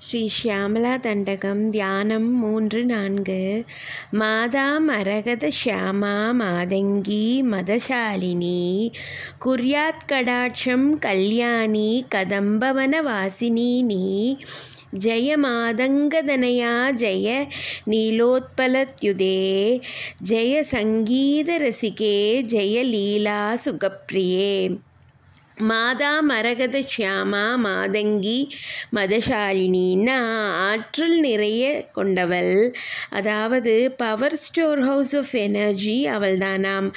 ஸ்ரீ ஷியாமளா தண்டகம் தியானம் 3-4 மாதா மரகத ஷியாமா மாதங்கி மதசாலினி குர்யாத் கடாட்சம் கல்யாணி கதம்பவன வாசினி நீ ஜய மாதங்கதனயா ஜய நீலோத்பலத்யுதே ஜய சங்கீத ரசிகே ஜய லீலா சுகப்பிரியே. மாதா மரகத ஷியாமா மாதங்கி மதசாலினின்னா ஆற்றல் நிறைய கொண்டவள், அதாவது power storehouse of energy அவள்தானாம்.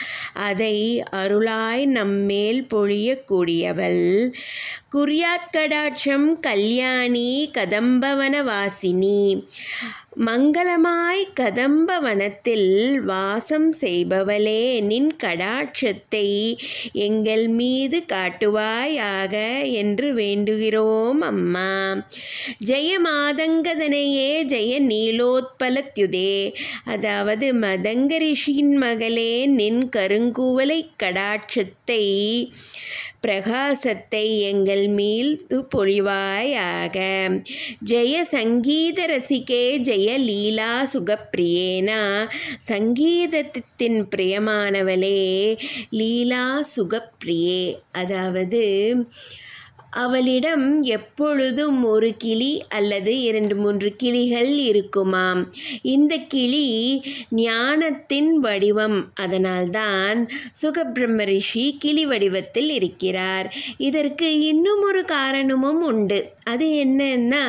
அதை அருளாய் நம்மேல் பொழியக்கூடியவள். குர்யாத் கடாட்சம் கல்யாணி கதம்பவன வாசினி, மங்களமாய் கதம்ப வனத்தில் வாசம் செய்பவளே, நின் கடாட்சத்தை எங்கள் மீது காட்டுவாயாக என்று வேண்டுகிறோம் அம்மா. ஜெய மாதங்கதனையே ஜெய நீலோத்பலத்யுதே, அதாவது மதங்க ரிஷியின் மகளே, நின் கருங்கூவலை கடாட்சத்தை பிரகாசத்தை எங்கள் மீது பொழிவாயாக. ஜெய சங்கீத ரசிகே ஜெய லீலா சுகப்பிரியேனா, சங்கீதத்தின் பிரியமானவளே லீலா சுகப்பிரியே, அதாவது அவளிடம் எப்பொழுதும் ஒரு கிளி அல்லது 2-3 கிளிகள் இருக்குமாம். இந்த கிளி ஞானத்தின் வடிவம், அதனால்தான் சுகபிரம்ம ரிஷி கிளி வடிவத்தில் இருக்கிறார். இதற்கு இன்னும் ஒரு காரணமும் உண்டு. அது என்னன்னா,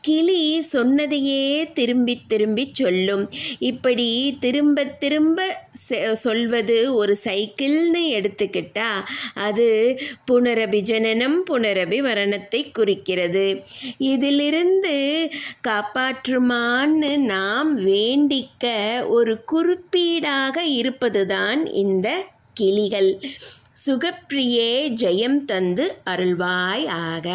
கிளி சொன்னதையே திரும்பி திரும்பி சொல்லும். இப்படி திரும்ப திரும்ப சொல்வது ஒரு சைக்கிள்னு எடுத்துக்கிட்டா அது புனரபிஜனனம் புனரபி மரணத்தை குறிக்கிறது. இதிலிருந்து காப்பாற்றுமான்னு நாம் வேண்டிக்க ஒரு குறிப்பீடாக இருப்பதுதான் இந்த கிளிகள். சுகப்பிரியே ஜெயம் தந்து அருள்வாய் ஆக.